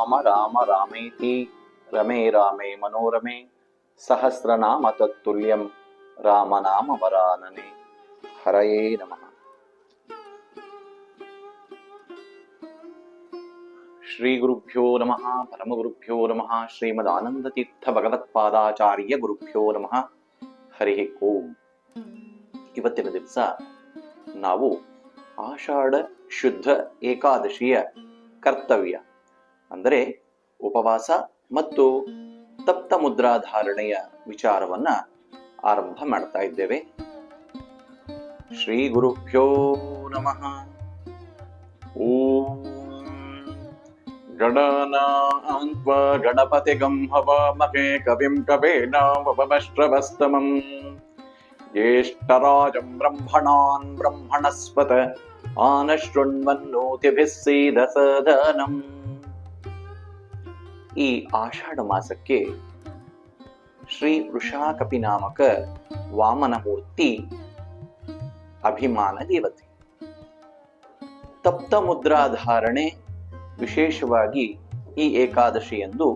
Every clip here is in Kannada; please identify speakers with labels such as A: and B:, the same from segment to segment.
A: ರಾಮ ರಾಮ ರಾಮೇತಿ ರಮೇ ರಾಮೇ ಮನೋರಮೆ ಸಹಸ್ರನಾಮ ತತ್ತುಲ್ಯಂ ರಾಮನಾಮ ವರಾನನೆ. ಹರಯೇ ನಮಃ. ಶ್ರೀ ಗುರುಭ್ಯೋ ನಮಃ. ಪರಮಗುರುಭ್ಯೋ ನಮಃ. ಶ್ರೀಮದ್ ಆನಂದತೀರ್ಥ ಭಗವತ್ಪಾದಾಚಾರ್ಯ ಗುರುಭ್ಯೋ ನಮಃ. ಹರಿ ಓಂ. ಇವತ್ತಿನ ದಿವಸ ನಾವು ಆಷಾಢ ಶುದ್ಧ ಏಕಾದಶಿಯ ಕರ್ತವ್ಯ ಅಂದರೆ ಉಪವಾಸ ಮತ್ತು ತಪ್ತ ಮುದ್ರಾಧಾರಣೆಯ ವಿಚಾರವನ್ನ ಆರಂಭ ಮಾಡ್ತಾ ಇದ್ದೇವೆ. ಶ್ರೀ ಗುರುಭ್ಯೋ ನಮಃ. ಓಂ ಗಣನಾನ್ತ್ವಾ ಗಣಪತಿಗಂ ಹವಾಮಹೇ ಕವಿಂ ಕವೇನಾವಪಮಶ್ರವಸ್ತಮಂ ಜ್ಯೇಷ್ಠರಾಜಂ ಬ್ರಹ್ಮಣಾನ್ ಬ್ರಹ್ಮಣಸ್ಪತ ಆನಶೃಣ್ವನ್ನೋತಿಭಿಃ ಸೀದಸದನಂ. ಈ ಆಷಾಢ ಮಾಸಕ್ಕೆ ಶ್ರೀ ವೃಷಾಕಪಿ ನಾಮಕ ವಾಮನ ಮೂರ್ತಿ ಅಭಿಮಾನ ದೇವತೆ. ತಪ್ತ ಮುದ್ರಾಧಾರಣೆ ವಿಶೇಷವಾಗಿ ಈ ಏಕಾದಶಿಯಂದು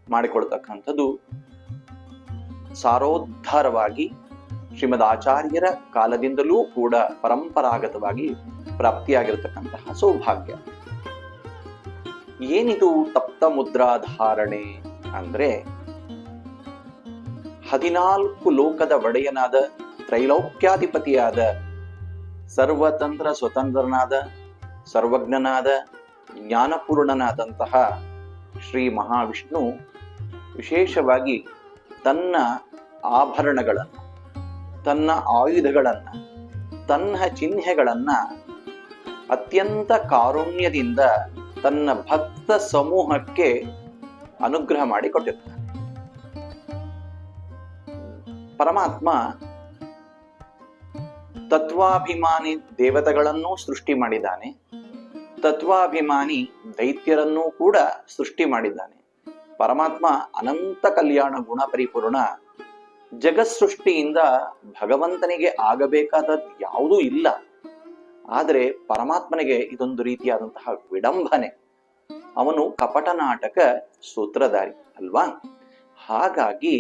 A: ಮಾಡಿಕೊಳ್ತಕ್ಕಂಥದ್ದು ಸಾರೋದ್ಧಾರವಾಗಿ ಶ್ರೀಮದ್ ಆಚಾರ್ಯರ ಕಾಲದಿಂದಲೂ ಕೂಡ ಪರಂಪರಾಗತವಾಗಿ ಪ್ರಾಪ್ತಿಯಾಗಿರತಕ್ಕಂತಹ ಸೌಭಾಗ್ಯ. ಏನಿದು ತಪ್ತ ಮುದ್ರಾಧಾರಣೆ ಅಂದ್ರೆ 14 ಲೋಕದ ಒಡೆಯನಾದ ತ್ರೈಲೋಕ್ಯಾಧಿಪತಿಯಾದ ಸರ್ವತಂತ್ರ ಸ್ವತಂತ್ರನಾದ ಸರ್ವಜ್ಞನಾದ ಜ್ಞಾನಪೂರ್ಣನಾದಂತಹ ಶ್ರೀ ಮಹಾವಿಷ್ಣು ವಿಶೇಷವಾಗಿ ತನ್ನ ಆಭರಣಗಳನ್ನು, ತನ್ನ ಆಯುಧಗಳನ್ನ, ತನ್ನ ಚಿಹ್ನೆಗಳನ್ನ ಅತ್ಯಂತ ಕಾರುಣ್ಯದಿಂದ ತನ್ನ ಭಕ್ತ ಸಮೂಹಕ್ಕೆ ಅನುಗ್ರಹ ಮಾಡಿಕೊಟ್ಟಿರ್ತಾನೆ. ಪರಮಾತ್ಮ ತತ್ವಾಭಿಮಾನಿ ದೇವತೆಗಳನ್ನೂ ಸೃಷ್ಟಿ ಮಾಡಿದ್ದಾನೆ, ತತ್ವಾಭಿಮಾನಿ ದೈತ್ಯರನ್ನೂ ಕೂಡ ಸೃಷ್ಟಿ ಮಾಡಿದ್ದಾನೆ. ಪರಮಾತ್ಮ ಅನಂತ ಕಲ್ಯಾಣ ಗುಣ ಪರಿಪೂರ್ಣ. ಜಗತ್ಸೃಷ್ಟಿಯಿಂದ ಭಗವಂತನಿಗೆ ಆಗಬೇಕಾದದ್ದು ಯಾವುದೂ ಇಲ್ಲ. ಆದರೆ ಪರಮಾತ್ಮನಿಗೆ ಇದೊಂದು ರೀತಿಯಾದಂತಹ ವಿಡಂಬನೆ. ಅವನು ಕಪಟ ನಾಟಕ ಸೂತ್ರಧಾರಿ ಅಲ್ವಾ? ಹಾಗಾಗಿ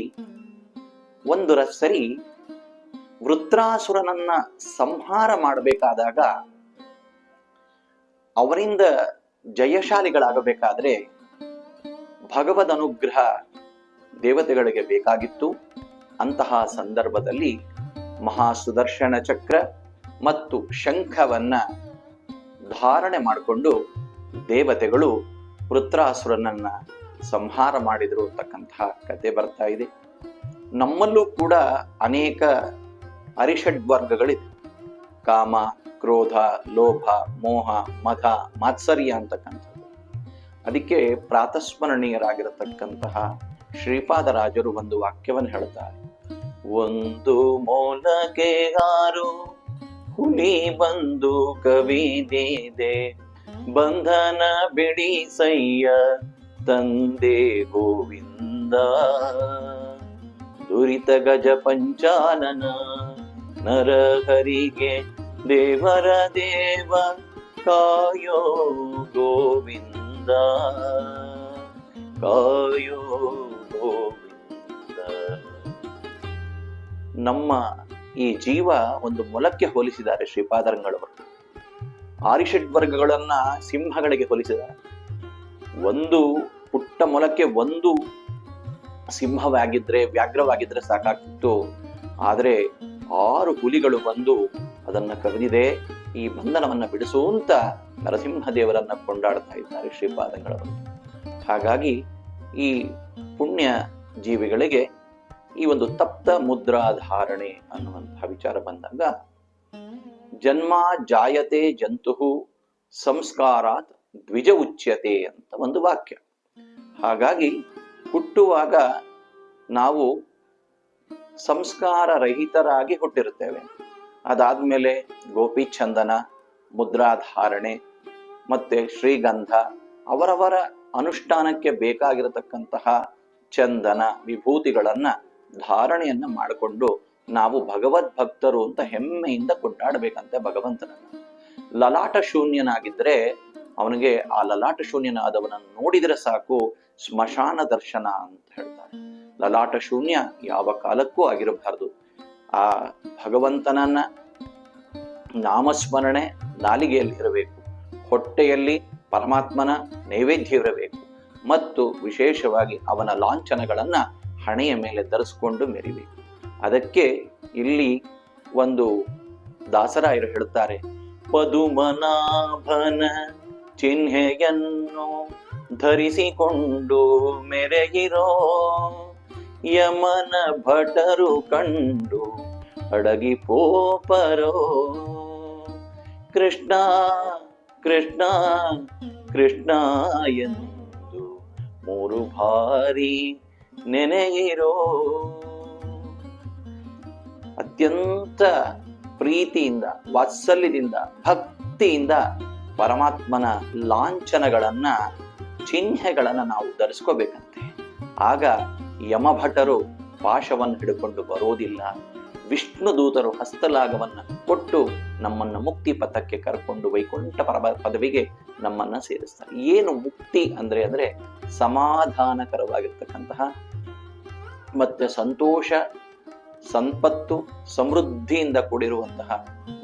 A: ಒಂದು ಸರಿ ವೃತ್ರಾಸುರನನ್ನ ಸಂಹಾರ ಮಾಡಬೇಕಾದಾಗ, ಅವರಿಂದ ಜಯಶಾಲಿಗಳಾಗಬೇಕಾದ್ರೆ ಭಗವದ್ ಅನುಗ್ರಹ ದೇವತೆಗಳಿಗೆ ಬೇಕಾಗಿತ್ತು. ಅಂತಹ ಸಂದರ್ಭದಲ್ಲಿ ಮಹಾಸುದರ್ಶನ ಚಕ್ರ ಮತ್ತು ಶಂಖವನ್ನ ಧಾರಣೆ ಮಾಡಿಕೊಂಡು ದೇವತೆಗಳು ವೃತ್ರಾಸುರನನ್ನ ಸಂಹಾರ ಮಾಡಿದ್ರು ಅಂತಕ್ಕಂತಹ ಕತೆ ಬರ್ತಾ ಇದೆ. ನಮ್ಮಲ್ಲೂ ಕೂಡ ಅನೇಕ ಅರಿಷಡ್ವರ್ಗಗಳಿದೆ. ಕಾಮ, ಕ್ರೋಧ, ಲೋಭ, ಮೋಹ, ಮದ, ಮಾತ್ಸರ್ಯ ಅಂತಕ್ಕಂಥದ್ದು. ಅದಕ್ಕೆ ಪ್ರಾತಸ್ಮರಣೀಯರಾಗಿರತಕ್ಕಂತಹ ಶ್ರೀಪಾದರಾಜರು ಒಂದು ವಾಕ್ಯವನ್ನು ಹೇಳ್ತಾರೆ. ಒಂದು ಮೂಲಕ್ಕೆ 6 ಹುಲಿ ಬಂದು ಕವಿದಿದೆ, ಬಂಧನ ಬಿಡಿಸಯ್ಯ ತಂದೆ ಗೋವಿಂದ, ದುರಿತ ಗಜ ಪಂಚಾನನ ನರಹರಿಗೆ ದೇವರ ದೇವ ಕಾಯೋ ಗೋವಿಂದ, ಕಾಯೋ ಗೋವಿಂದ. ನಮ್ಮ ಈ ಜೀವ ಒಂದು ಮೊಲಕ್ಕೆ ಹೋಲಿಸಿದ್ದಾರೆ ಶ್ರೀಪಾದರಂಗಳವರು. ಆರಿಷಡ್ವರ್ಗಗಳನ್ನ ಸಿಂಹಗಳಿಗೆ ಹೋಲಿಸಿದ್ದಾರೆ. ಒಂದು ಪುಟ್ಟ ಮೊಲಕ್ಕೆ ಒಂದು ಸಿಂಹವಾಗಿದ್ರೆ, ವ್ಯಾಘ್ರವಾಗಿದ್ರೆ ಸಾಕಾಗ್ತಿತ್ತು. ಆದ್ರೆ 6 ಹುಲಿಗಳು ಬಂದು ಅದನ್ನ ಕರೆದಿದೆ. ಈ ಬಂಧನವನ್ನ ಬಿಡಿಸು ಅಂತ ನರಸಿಂಹ ದೇವರನ್ನ ಕೊಂಡಾಡ್ತಾ ಇದ್ದಾರೆ ಶ್ರೀಪಾದಂಗಳವರು. ಹಾಗಾಗಿ ಈ ಪುಣ್ಯ ಜೀವಿಗಳಿಗೆ ಈ ಒಂದು ತಪ್ತ ಮುದ್ರಾಧಾರಣೆ ಅನ್ನುವಂತಹ ವಿಚಾರ ಬಂದಾಗ, ಜನ್ಮ ಜಾಯತೆ ಜಂತು ಸಂಸ್ಕಾರಾತ್ ದ್ವಿಜ ಉಚ್ಯತೆ ಅಂತ ಒಂದು ವಾಕ್ಯ. ಹಾಗಾಗಿ ಹುಟ್ಟುವಾಗ ನಾವು ಸಂಸ್ಕಾರ ರಹಿತರಾಗಿ ಹುಟ್ಟಿರುತ್ತೇವೆ. ಅದಾದ್ಮೇಲೆ ಗೋಪಿ ಚಂದನ, ಮುದ್ರಾಧಾರಣೆ ಮತ್ತೆ ಶ್ರೀಗಂಧ, ಅವರವರ ಅನುಷ್ಠಾನಕ್ಕೆ ಬೇಕಾಗಿರತಕ್ಕಂತಹ ಚಂದನ ವಿಭೂತಿಗಳನ್ನ ಧಾರಣೆಯನ್ನ ಮಾಡಿಕೊಂಡು ನಾವು ಭಗವದ್ ಭಕ್ತರು ಅಂತ ಹೆಮ್ಮೆಯಿಂದ ಕೊಂಡಾಡಬೇಕಂತೆ ಭಗವಂತನನ್ನ. ಲಲಾಟ ಶೂನ್ಯನಾಗಿದ್ರೆ ಅವನಿಗೆ ಆ ಲಲಾಟ ಶೂನ್ಯನಾದವನನ್ನು ನೋಡಿದರೆ ಸಾಕು ಸ್ಮಶಾನ ದರ್ಶನ ಅಂತ ಹೇಳ್ತಾರೆ. ಲಲಾಟ ಶೂನ್ಯ ಯಾವ ಕಾಲಕ್ಕೂ ಆಗಿರಬಾರದು. ಆ ಭಗವಂತನನ್ನ ನಾಮಸ್ಮರಣೆ ನಾಲಿಗೆಯಲ್ಲಿ ಇರಬೇಕು, ಹೊಟ್ಟೆಯಲ್ಲಿ ಪರಮಾತ್ಮನ ನೈವೇದ್ಯ ಇರಬೇಕು, ಮತ್ತು ವಿಶೇಷವಾಗಿ ಅವನ ಲಾಂಛನಗಳನ್ನ ಹಣೆಯ ಮೇಲೆ ಧರಿಸ್ಕೊಂಡು ಮೆರಿಬೇಕು. ಅದಕ್ಕೆ ಇಲ್ಲಿ ಒಂದು ದಾಸರಾಯರು ಹೇಳುತ್ತಾರೆ, ಪದುಮನಾಭನ ಚಿಹ್ನೆಯನ್ನು ಧರಿಸಿಕೊಂಡು ಮೆರೆಗಿರೋ ಯಮನ ಭಟರು ಕಂಡು ಅಡಗಿ ಪೋಪರೋ. ಕೃಷ್ಣ ಕೃಷ್ಣ ಕೃಷ್ಣ ಎಂದು 3 ಬಾರಿ ನೆನೆಯಿರೋ. ಅತ್ಯಂತ ಪ್ರೀತಿಯಿಂದ, ವಾತ್ಸಲ್ಯದಿಂದ, ಭಕ್ತಿಯಿಂದ ಪರಮಾತ್ಮನ ಲಾಂಛನಗಳನ್ನ, ಚಿಹ್ನೆಗಳನ್ನ ನಾವು ಧರಿಸ್ಕೋಬೇಕಂತೆ. ಆಗ ಯಮಭಟರು ಪಾಶವನ್ನು ಹಿಡ್ಕೊಂಡು ಬರೋದಿಲ್ಲ. ವಿಷ್ಣು ದೂತರು ಹಸ್ತಲಾಗವನ್ನ ಕೊಟ್ಟು ನಮ್ಮನ್ನ ಮುಕ್ತಿ ಪಥಕ್ಕೆ ಕರ್ಕೊಂಡು ವೈಕುಂಠ ಪದವಿಗೆ ನಮ್ಮನ್ನ ಸೇರಿಸ್ತಾರೆ. ಏನು ಮುಕ್ತಿ ಅಂದ್ರೆ ಸಮಾಧಾನಕರವಾಗಿರ್ತಕ್ಕಂತಹ ಮತ್ತೆ ಸಂತೋಷ, ಸಂಪತ್ತು, ಸಮೃದ್ಧಿಯಿಂದ ಕೂಡಿರುವಂತಹ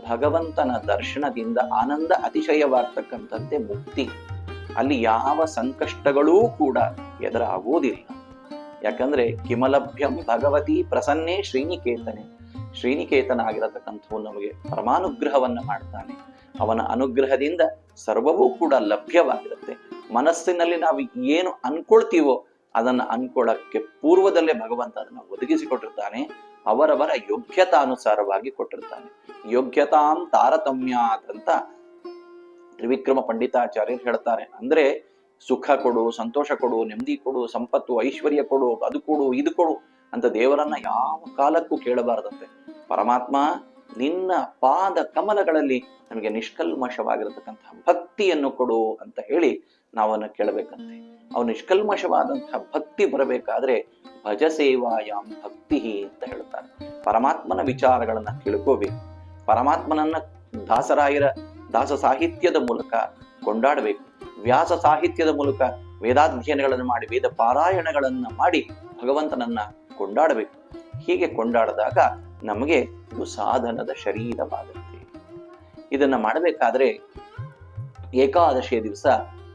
A: ಭಗವಂತನ ದರ್ಶನದಿಂದ ಆನಂದ ಅತಿಶಯವಾಗ್ತಕ್ಕಂಥದ್ದೇ ಮುಕ್ತಿ. ಅಲ್ಲಿ ಯಾವ ಸಂಕಷ್ಟಗಳೂ ಕೂಡ ಎದುರಾಗುವುದಿಲ್ಲ. ಯಾಕಂದ್ರೆ ಕಿಮಲಭ್ಯಂ ಭಗವತಿ ಪ್ರಸನ್ನೇ ಶ್ರೀನಿಕೇತನೆ. ಶ್ರೀನಿಕೇತನ ಆಗಿರತಕ್ಕಂಥವು ನಮಗೆ ಪರಮಾನುಗ್ರಹವನ್ನ ಮಾಡ್ತಾನೆ. ಅವನ ಅನುಗ್ರಹದಿಂದ ಸರ್ವವೂ ಕೂಡ ಲಭ್ಯವಾಗಿರುತ್ತೆ. ಮನಸ್ಸಿನಲ್ಲಿ ನಾವು ಏನು ಅನ್ಕೊಳ್ತೀವೋ ಅದನ್ನ ಅನ್ಕೊಳ್ಳಕ್ಕೆ ಪೂರ್ವದಲ್ಲೇ ಭಗವಂತ ಅದನ್ನು ಒದಗಿಸಿಕೊಟ್ಟಿರ್ತಾನೆ. ಅವರವರ ಯೋಗ್ಯತಾನುಸಾರವಾಗಿ ಕೊಟ್ಟಿರ್ತಾನೆ. ಯೋಗ್ಯತಾಂ ತಾರತಮ್ಯಾತ್ ಅಂತ ತ್ರಿವಿಕ್ರಮ ಪಂಡಿತಾಚಾರ್ಯರು ಹೇಳ್ತಾರೆ. ಅಂದ್ರೆ ಸುಖ ಕೊಡು, ಸಂತೋಷ ಕೊಡು, ನೆಮ್ಮದಿ ಕೊಡು, ಸಂಪತ್ತು, ಐಶ್ವರ್ಯ ಕೊಡು, ಅದು ಕೊಡು, ಇದು ಕೊಡು ಅಂತ ದೇವರನ್ನ ಯಾವ ಕಾಲಕ್ಕೂ ಕೇಳಬಾರದಂತೆ. ಪರಮಾತ್ಮ ನಿನ್ನ ಪಾದ ಕಮಲಗಳಲ್ಲಿ ನಮಗೆ ನಿಷ್ಕಲ್ಮಶವಾಗಿರತಕ್ಕಂತಹ ಭಕ್ತಿಯನ್ನು ಕೊಡು ಅಂತ ಹೇಳಿ ನಾವನ್ನ ಕೇಳಬೇಕಂತೆ. ಅವು ನಿಷ್ಕಲ್ಮಶವಾದಂತಹ ಭಕ್ತಿ ಬರಬೇಕಾದ್ರೆ ಭಜ ಸೇವಾಯಾಮ್ ಭಕ್ತಿ ಅಂತ ಹೇಳ್ತಾರೆ. ಪರಮಾತ್ಮನ ವಿಚಾರಗಳನ್ನ ತಿಳ್ಕೋಬೇಕು. ಪರಮಾತ್ಮನನ್ನ ದಾಸರಾಯರ ದಾಸ ಸಾಹಿತ್ಯದ ಮೂಲಕ ಕೊಂಡಾಡಬೇಕು. ವ್ಯಾಸ ಸಾಹಿತ್ಯದ ಮೂಲಕ ವೇದಾಧ್ಯಯನಗಳನ್ನು ಮಾಡಿ, ವೇದ ಪಾರಾಯಣಗಳನ್ನ ಮಾಡಿ ಭಗವಂತನನ್ನ ಕೊಂಡಾಡಬೇಕು. ಹೀಗೆ ಕೊಂಡಾಡಿದಾಗ ನಮಗೆ ಇದು ಸಾಧನದ ಶರೀರವಾಗುತ್ತೆ. ಇದನ್ನ ಮಾಡಬೇಕಾದ್ರೆ ಏಕಾದಶಿಯ ದಿವಸ,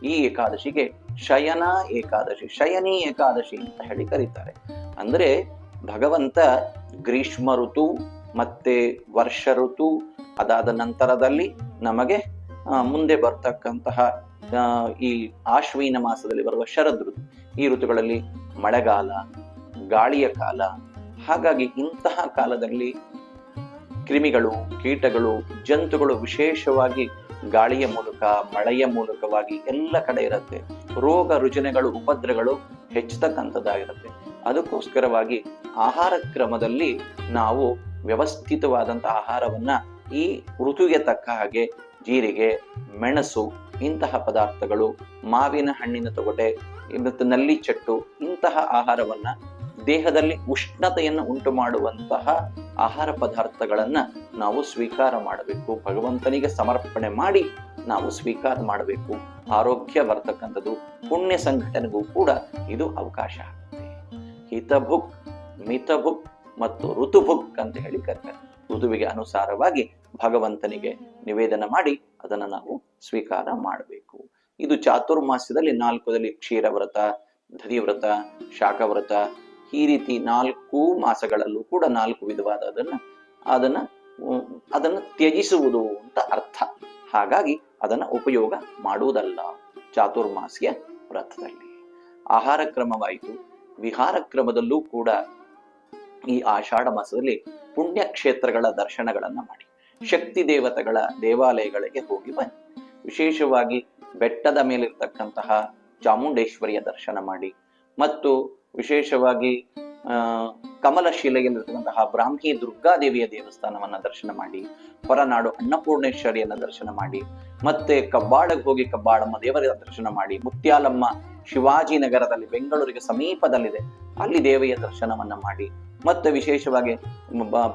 A: ಈ ಏಕಾದಶಿಗೆ ಶಯನ ಏಕಾದಶಿ, ಶಯನಿ ಏಕಾದಶಿ ಅಂತ ಹೇಳಿ ಕರೀತಾರೆ. ಅಂದ್ರೆ ಭಗವಂತ ಗ್ರೀಷ್ಮ ಋತು ಮತ್ತೆ ವರ್ಷ ಋತು, ಅದಾದ ನಂತರದಲ್ಲಿ ನಮಗೆ ಮುಂದೆ ಬರ್ತಕ್ಕಂತಹ ಈ ಆಶ್ವೀನ ಮಾಸದಲ್ಲಿ ಬರುವ ಶರದ್ ಋತು, ಈ ಋತುಗಳಲ್ಲಿ ಮಳೆಗಾಲ, ಗಾಳಿಯ ಕಾಲ. ಹಾಗಾಗಿ ಇಂತಹ ಕಾಲದಲ್ಲಿ ಕ್ರಿಮಿಗಳು, ಕೀಟಗಳು, ಜಂತುಗಳು ವಿಶೇಷವಾಗಿ ಗಾಳಿಯ ಮೂಲಕ, ಮಳೆಯ ಮೂಲಕವಾಗಿ ಎಲ್ಲ ಕಡೆ ಇರುತ್ತೆ. ರೋಗ ರುಜಿನಗಳು, ಉಪದ್ರಗಳು ಹೆಚ್ಚತಕ್ಕಂಥದ್ದಾಗಿರುತ್ತೆ. ಅದಕ್ಕೋಸ್ಕರವಾಗಿ ಆಹಾರ ಕ್ರಮದಲ್ಲಿ ನಾವು ವ್ಯವಸ್ಥಿತವಾದಂತಹ ಆಹಾರವನ್ನ ಈ ಋತುವಿಗೆ ತಕ್ಕ ಹಾಗೆ ಜೀರಿಗೆ, ಮೆಣಸು ಇಂತಹ ಪದಾರ್ಥಗಳು, ಮಾವಿನ ಹಣ್ಣಿನ ತೊಗಟೆ ಮತ್ತು ನಲ್ಲಿ ಚಟ್ಟು ಇಂತಹ ಆಹಾರವನ್ನ, ದೇಹದಲ್ಲಿ ಉಷ್ಣತೆಯನ್ನು ಉಂಟು ಮಾಡುವಂತಹ ಆಹಾರ ಪದಾರ್ಥಗಳನ್ನ ನಾವು ಸ್ವೀಕಾರ ಮಾಡಬೇಕು. ಭಗವಂತನಿಗೆ ಸಮರ್ಪಣೆ ಮಾಡಿ ನಾವು ಸ್ವೀಕಾರ ಮಾಡಬೇಕು. ಆರೋಗ್ಯ ಬರ್ತಕ್ಕಂಥದ್ದು, ಪುಣ್ಯ ಸಂಘಟನೆಗೂ ಕೂಡ ಇದು ಅವಕಾಶ ಆಗುತ್ತೆ. ಹಿತಭುಕ್, ಮಿತಭುಕ್ ಮತ್ತು ಋತುಭುಕ್ ಅಂತ ಹೇಳಿ ಕರೀತಾರೆ. ಋತುವಿಗೆ ಅನುಸಾರವಾಗಿ ಭಗವಂತನಿಗೆ ನಿವೇದನ ಮಾಡಿ ಅದನ್ನು ನಾವು ಸ್ವೀಕಾರ ಮಾಡಬೇಕು. ಇದು ಚಾತುರ್ಮಾಸ್ಯದಲ್ಲಿ 4ದಲ್ಲಿ ಕ್ಷೀರವ್ರತ, ದಧಿವ್ರತ, ಶಾಖವ್ರತ, ಈ ರೀತಿ 4 ಮಾಸಗಳಲ್ಲೂ ಕೂಡ 4 ವಿಧವಾದ ಅದನ್ನ ತ್ಯಜಿಸುವುದು ಅಂತ ಅರ್ಥ. ಹಾಗಾಗಿ ಅದನ್ನ ಉಪಯೋಗ ಮಾಡುವುದಲ್ಲ ಚಾತುರ್ಮಾಸ್ಯ ವ್ರತದಲ್ಲಿ. ಆಹಾರ ಕ್ರಮವಾಯಿತು. ವಿಹಾರ ಕ್ರಮದಲ್ಲೂ ಕೂಡ ಈ ಆಷಾಢ ಮಾಸದಲ್ಲಿ ಪುಣ್ಯಕ್ಷೇತ್ರಗಳ ದರ್ಶನಗಳನ್ನ ಮಾಡಿ, ಶಕ್ತಿ ದೇವತೆಗಳ ದೇವಾಲಯಗಳಿಗೆ ಹೋಗಿ ಬನ್ನಿ. ವಿಶೇಷವಾಗಿ ಬೆಟ್ಟದ ಮೇಲಿರ್ತಕ್ಕಂತಹ ಚಾಮುಂಡೇಶ್ವರಿಯ ದರ್ಶನ ಮಾಡಿ, ಮತ್ತು ವಿಶೇಷವಾಗಿ ಕಮಲಶಿಲೆಯಲ್ಲಿರ್ತಕ್ಕಂತಹ ಬ್ರಾಹ್ಮಿ ದುರ್ಗಾದೇವಿಯ ದೇವಸ್ಥಾನವನ್ನ ದರ್ಶನ ಮಾಡಿ, ಹೊರನಾಡು ಅನ್ನಪೂರ್ಣೇಶ್ವರಿಯನ್ನ ದರ್ಶನ ಮಾಡಿ, ಮತ್ತೆ ಕಬ್ಬಾಳಗೆ ಹೋಗಿ ಕಬ್ಬಾಳಮ್ಮ ದೇವರ ದರ್ಶನ ಮಾಡಿ, ಮುತ್ಯಾಲಮ್ಮ ಶಿವಾಜಿನಗರದಲ್ಲಿ ಬೆಂಗಳೂರಿಗೆ ಸಮೀಪದಲ್ಲಿದೆ, ಅಲ್ಲಿ ದೇವಿಯ ದರ್ಶನವನ್ನ ಮಾಡಿ, ಮತ್ತೆ ವಿಶೇಷವಾಗಿ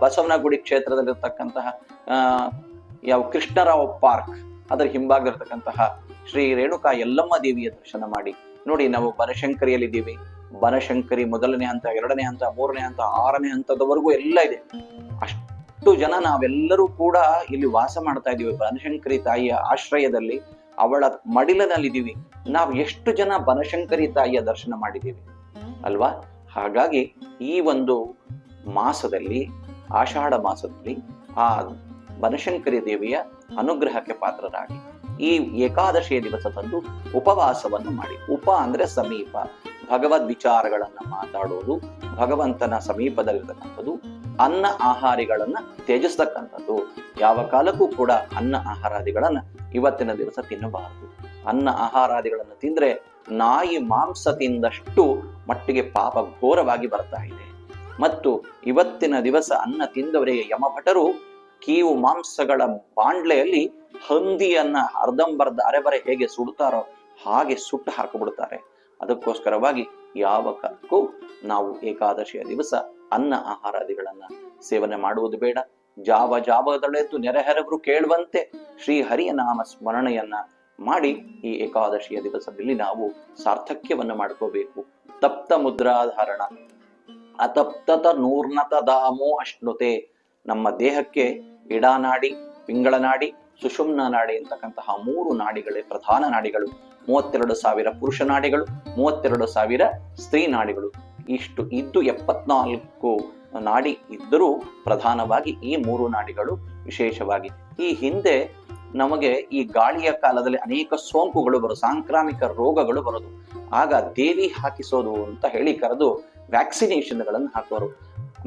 A: ಬಸವನಗುಡಿ ಕ್ಷೇತ್ರದಲ್ಲಿರ್ತಕ್ಕಂತಹ ಯಾವ ಕೃಷ್ಣರಾವ್ ಪಾರ್ಕ್ ಅದರ ಹಿಂಭಾಗದಲ್ಲಿರ್ತಕ್ಕಂತಹ ಶ್ರೀ ರೇಣುಕಾ ಯಲ್ಲಮ್ಮ ದೇವಿಯ ದರ್ಶನ ಮಾಡಿ. ನೋಡಿ, ನಾವು ಬನಶಂಕರಿಯಲ್ಲಿದ್ದೀವಿ. ಬನಶಂಕರಿ ಮೊದಲನೇ ಹಂತ, ಎರಡನೇ ಹಂತ, ಮೂರನೇ ಹಂತ, ಆರನೇ ಹಂತದವರೆಗೂ ಎಲ್ಲ ಇದೆ. ಅಷ್ಟು ಜನ ನಾವೆಲ್ಲರೂ ಕೂಡ ಇಲ್ಲಿ ವಾಸ ಮಾಡ್ತಾ ಇದ್ದೀವಿ. ಬನಶಂಕರಿ ತಾಯಿಯ ಆಶ್ರಯದಲ್ಲಿ, ಅವಳ ಮಡಿಲಿನಲ್ಲಿದ್ದೀವಿ. ನಾವು ಎಷ್ಟು ಜನ ಬನಶಂಕರಿ ತಾಯಿಯ ದರ್ಶನ ಮಾಡಿದ್ದೀವಿ ಅಲ್ವಾ? ಹಾಗಾಗಿ ಈ ಒಂದು ಮಾಸದಲ್ಲಿ, ಆಷಾಢ ಮಾಸದಲ್ಲಿ ಆ ಬನಶಂಕರಿ ದೇವಿಯ ಅನುಗ್ರಹಕ್ಕೆ ಪಾತ್ರರಾಗಿ ಈ ಏಕಾದಶಿಯ ದಿವಸದಂದು ಉಪವಾಸವನ್ನು ಮಾಡಿ. ಉಪ ಅಂದ್ರೆ ಸಮೀಪ, ಭಗವದ್ ವಿಚಾರಗಳನ್ನ ಮಾತಾಡೋದು, ಭಗವಂತನ ಸಮೀಪದಲ್ಲಿರ್ತಕ್ಕಂಥದ್ದು, ಅನ್ನ ಆಹಾರಿಗಳನ್ನ ತ್ಯಜಿಸ್ತಕ್ಕಂಥದ್ದು. ಯಾವ ಕಾಲಕ್ಕೂ ಕೂಡ ಅನ್ನ ಆಹಾರಾದಿಗಳನ್ನ ಇವತ್ತಿನ ದಿವಸ ತಿನ್ನಬಾರದು. ಅನ್ನ ಆಹಾರಾದಿಗಳನ್ನ ತಿಂದ್ರೆ ನಾಯಿ ಮಾಂಸ ತಿಂದಷ್ಟು ಮಟ್ಟಿಗೆ ಪಾಪ ಘೋರವಾಗಿ ಬರ್ತಾ ಇದೆ. ಮತ್ತು ಇವತ್ತಿನ ದಿವಸ ಅನ್ನ ತಿಂದವರಿಗೆ ಯಮಭಟರು ಕೀವು ಮಾಂಸಗಳ ಬಾಂಡ್ಲೆಯಲ್ಲಿ ಹಂದಿಯನ್ನ ಅರ್ಧಂಬರ್ಧ ಅರೆಬರೆ ಹೇಗೆ ಸುಡ್ತಾರೋ ಹಾಗೆ ಸುಟ್ಟು ಹಾಕಿಬಿಡ್ತಾರೆ. ಅದಕ್ಕೋಸ್ಕರವಾಗಿ ಯಾವ ಕಾಲಕ್ಕೂ ನಾವು ಏಕಾದಶಿಯ ದಿವಸ ಅನ್ನ ಆಹಾರಾದಿಗಳನ್ನ ಸೇವನೆ ಮಾಡುವುದು ಬೇಡ. ಜಾವದಳೆದ್ದು ನೆರೆಹೊರೆಯವರು ಕೇಳುವಂತೆ ಶ್ರೀಹರಿಯ ನಾಮ ಸ್ಮರಣೆಯನ್ನ ಮಾಡಿ ಈ ಏಕಾದಶಿಯ ದಿವಸದಲ್ಲಿ ನಾವು ಸಾರ್ಥಕ್ಯವನ್ನು ಮಾಡ್ಕೋಬೇಕು. ತಪ್ತ ಮುದ್ರಾಧಾರಣ ಅತಪ್ತತ ನೂರ್ನತ ದಾಮೋ ಅಶ್ನುತೆ. ನಮ್ಮ ದೇಹಕ್ಕೆ ಇಡಾನಾಡಿ, ಪಿಂಗಳನಾಡಿ, ಸುಷುಮ್ನ ನಾಡಿ ಅಂತಕ್ಕಂತಹ 3 ನಾಡಿಗಳೇ ಪ್ರಧಾನ ನಾಡಿಗಳು. 32,000 ಪುರುಷ ನಾಡಿಗಳು, 32,000 ಸ್ತ್ರೀ ನಾಡಿಗಳು. ಇಷ್ಟು ಇದ್ದು 74 ನಾಡಿ ಇದ್ದರೂ ಪ್ರಧಾನವಾಗಿ ಈ 3 ನಾಡಿಗಳು ವಿಶೇಷವಾಗಿ. ಈ ಹಿಂದೆ ನಮಗೆ ಈ ಗಾಳಿಯ ಕಾಲದಲ್ಲಿ ಅನೇಕ ಸೋಂಕುಗಳು ಬರೋದು, ಸಾಂಕ್ರಾಮಿಕ ರೋಗಗಳು ಬರೋದು. ಆಗ ದೇವಿ ಹಾಕಿಸೋದು ಅಂತ ಹೇಳಿ ಕರೆದು ವ್ಯಾಕ್ಸಿನೇಷನ್ಗಳನ್ನು ಹಾಕೋರು.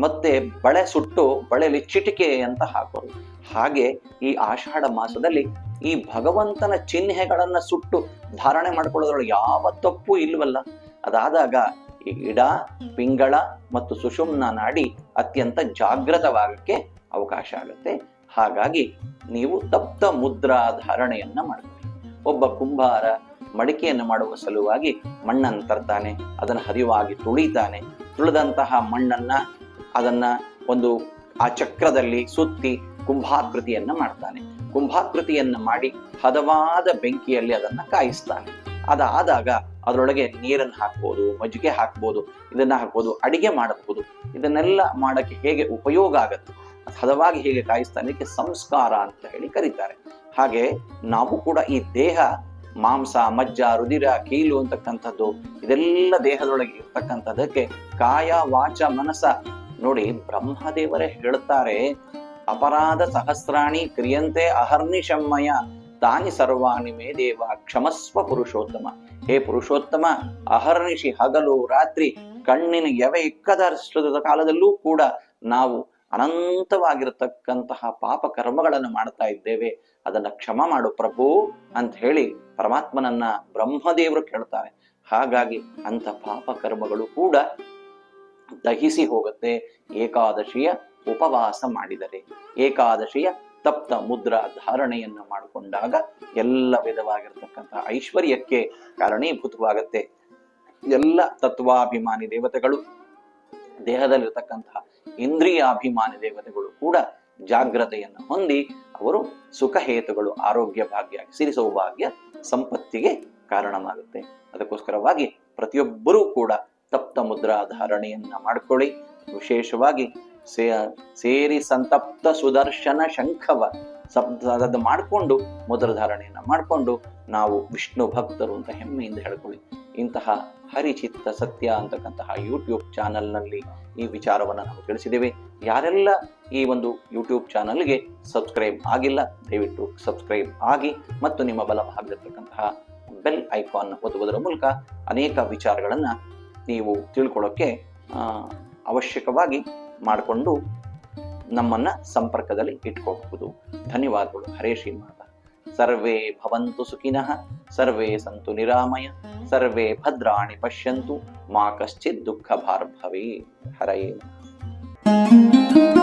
A: ಮತ್ತೆ ಬಳೆ ಸುಟ್ಟು ಬಳೆಯಲ್ಲಿ ಚಿಟಿಕೆ ಅಂತ ಹಾಕೋರು. ಹಾಗೆ ಈ ಆಷಾಢ ಮಾಸದಲ್ಲಿ ಈ ಭಗವಂತನ ಚಿಹ್ನೆಗಳನ್ನ ಸುಟ್ಟು ಧಾರಣೆ ಮಾಡ್ಕೊಳ್ಳೋದ್ರೊಳಗೆ ಯಾವ ತಪ್ಪು ಇಲ್ವಲ್ಲ. ಅದಾದಾಗ ಈ ಇಡ, ಪಿಂಗಳ ಮತ್ತು ಸುಷುಮ್ನ ನಾಡಿ ಅತ್ಯಂತ ಜಾಗೃತವಾಗಕ್ಕೆ ಅವಕಾಶ ಆಗುತ್ತೆ. ಹಾಗಾಗಿ ನೀವು ತಪ್ತ ಮುದ್ರಾ ಧಾರಣೆಯನ್ನ ಮಾಡ್ಕೊಳ್ಳಿ. ಒಬ್ಬ ಕುಂಬಾರ ಮಡಿಕೆಯನ್ನು ಮಾಡುವ ಸಲುವಾಗಿ ಮಣ್ಣನ್ನು ತರ್ತಾನೆ, ಅದನ್ನು ಹರಿವಾಗಿ ತುಳಿತಾನೆ. ತುಳಿದಂತಹ ಮಣ್ಣನ್ನ ಅದನ್ನ ಒಂದು ಆ ಚಕ್ರದಲ್ಲಿ ಸುತ್ತಿ ಕುಂಭಾಕೃತಿಯನ್ನ ಮಾಡ್ತಾನೆ. ಕುಂಭಾಕೃತಿಯನ್ನ ಮಾಡಿ ಹದವಾದ ಬೆಂಕಿಯಲ್ಲಿ ಅದನ್ನ ಕಾಯಿಸ್ತಾನೆ. ಅದಾದಾಗ ಅದರೊಳಗೆ ನೀರನ್ನು ಹಾಕ್ಬೋದು, ಮಜ್ಜಿಗೆ ಹಾಕ್ಬೋದು, ಇದನ್ನ ಹಾಕ್ಬೋದು, ಅಡಿಗೆ ಮಾಡಬಹುದು. ಇದನ್ನೆಲ್ಲ ಮಾಡಕ್ಕೆ ಹೇಗೆ ಉಪಯೋಗ ಆಗತ್ತೆ, ಹದವಾಗಿ ಹೇಗೆ ಕಾಯಿಸ್ತಾನೆ, ಇದಕ್ಕೆ ಸಂಸ್ಕಾರ ಅಂತ ಹೇಳಿ ಕರೀತಾರೆ. ಹಾಗೆ ನಾವು ಕೂಡ ಈ ದೇಹ ಮಾಂಸ, ಮಜ್ಜ, ರುಧಿರ, ಕೀಲು ಅಂತಕ್ಕಂಥದ್ದು ಇದೆಲ್ಲ ದೇಹದೊಳಗೆ ಇರ್ತಕ್ಕಂಥದ್ದಕ್ಕೆ ಕಾಯ, ವಾಚ, ಮನಸ. ನೋಡಿ, ಬ್ರಹ್ಮದೇವರೇ ಹೇಳ್ತಾರೆ, ಅಪರಾಧ ಸಹಸ್ರಾಣಿ ಕ್ರಿಯಂತೆ ಅಹರ್ನಿಶಮ್ಮಯ ತಾನಿ ಸರ್ವಾಣಿ ಮೇ ದೇವ ಕ್ಷಮಸ್ವ ಪುರುಷೋತ್ತಮ. ಹೇ ಪುರುಷೋತ್ತಮ, ಅಹರ್ನಿಶಿ ಹಗಲು ರಾತ್ರಿ ಕಣ್ಣಿನ ಎವೆ ಇಕ್ಕದ ಕಾಲದಲ್ಲೂ ಕೂಡ ನಾವು ಅನಂತವಾಗಿರತಕ್ಕಂತಹ ಪಾಪ ಕರ್ಮಗಳನ್ನು ಮಾಡ್ತಾ ಇದ್ದೇವೆ, ಅದನ್ನ ಕ್ಷಮ ಮಾಡು ಪ್ರಭು ಅಂತ ಹೇಳಿ ಪರಮಾತ್ಮನನ್ನ ಬ್ರಹ್ಮದೇವರು ಕೇಳ್ತಾರೆ. ಹಾಗಾಗಿ ಅಂತ ಪಾಪ ಕರ್ಮಗಳು ಕೂಡ ದಹಿಸಿ ಹೋಗುತ್ತೆ ಏಕಾದಶಿಯ ಉಪವಾಸ ಮಾಡಿದರೆ. ಏಕಾದಶಿಯ ತಪ್ತ ಮುದ್ರಾ ಧಾರಣೆಯನ್ನು ಮಾಡಿಕೊಂಡಾಗ ಎಲ್ಲ ವಿಧವಾಗಿರ್ತಕ್ಕಂತಹ ಐಶ್ವರ್ಯಕ್ಕೆ ಕಾರಣೀಭೂತವಾಗುತ್ತೆ. ಎಲ್ಲ ತತ್ವಾಭಿಮಾನಿ ದೇವತೆಗಳು, ದೇಹದಲ್ಲಿರ್ತಕ್ಕಂತಹ ಇಂದ್ರಿಯಾಭಿಮಾನಿ ದೇವತೆಗಳು ಕೂಡ ಜಾಗ್ರತೆಯನ್ನು ಹೊಂದಿ ಅವರು ಸುಖ ಹೇತುಗಳು, ಆರೋಗ್ಯ ಭಾಗ್ಯ, ಸಿರಿ ಸೌಭಾಗ್ಯ, ಸಂಪತ್ತಿಗೆ ಕಾರಣವಾಗುತ್ತೆ. ಅದಕ್ಕೋಸ್ಕರವಾಗಿ ಪ್ರತಿಯೊಬ್ಬರೂ ಕೂಡ ತಪ್ತ ಮುದ್ರಾ ಧಾರಣೆಯನ್ನ ಮಾಡ್ಕೊಳ್ಳಿ. ವಿಶೇಷವಾಗಿ ಸೇರಿ ಸಂತಪ್ತ ಸುದರ್ಶನ ಶಂಖವ ಅದನ್ನು ಮಾಡಿಕೊಂಡು ಮುದ್ರಧಾರಣೆಯನ್ನ ಮಾಡಿಕೊಂಡು ನಾವು ವಿಷ್ಣು ಭಕ್ತರು ಅಂತ ಹೆಮ್ಮೆಯಿಂದ ಹೇಳ್ಕೊಳ್ಳಿ. ಇಂತಹ ಹರಿಚಿತ್ತ ಸತ್ಯ ಅಂತಕ್ಕಂತಹ ಯೂಟ್ಯೂಬ್ ಚಾನಲ್ನಲ್ಲಿ ಈ ವಿಚಾರವನ್ನು ನಾವು ತಿಳಿಸಿದ್ದೇವೆ. ಯಾರೆಲ್ಲ ಈ ಒಂದು ಯೂಟ್ಯೂಬ್ ಚಾನಲ್ಗೆ ಸಬ್ಸ್ಕ್ರೈಬ್ ಆಗಿಲ್ಲ, ದಯವಿಟ್ಟು ಸಬ್ಸ್ಕ್ರೈಬ್ ಆಗಿ ಮತ್ತು ನಿಮ್ಮ ಬಲಭಾಗದಲ್ಲಿರ್ತಕ್ಕಂತಹ ಬೆಲ್ ಐಕಾನ್ ಒತ್ತುವುದರ ಮೂಲಕ ಅನೇಕ ವಿಚಾರಗಳನ್ನು ನೀವು ತಿಳ್ಕೊಳ್ಳೋಕ್ಕೆ ಅವಶ್ಯಕವಾಗಿ ಮಾಡಿಕೊಂಡು ನಮ್ಮನ್ನ ಸಂಪರ್ಕದಲ್ಲಿ ಇಟ್ಕೋಬಹುದು. ಧನ್ಯವಾದಗಳು. ಹರೇ ಶ್ರೀಮಾತ. ಸರ್ವೇ ಭವಂತು ಸುಖಿನಃ, ಸರ್ವೇ ಸಂತು ನಿರಾಮಯ, ಸರ್ವೇ ಭದ್ರಾಣಿ ಪಶ್ಯಂತು, ಮಾ ಕಶ್ಚಿತ್ ದುಃಖ ಭಾರ್ ಭವೇತ್. ಹರಯೇ ನಮಃ.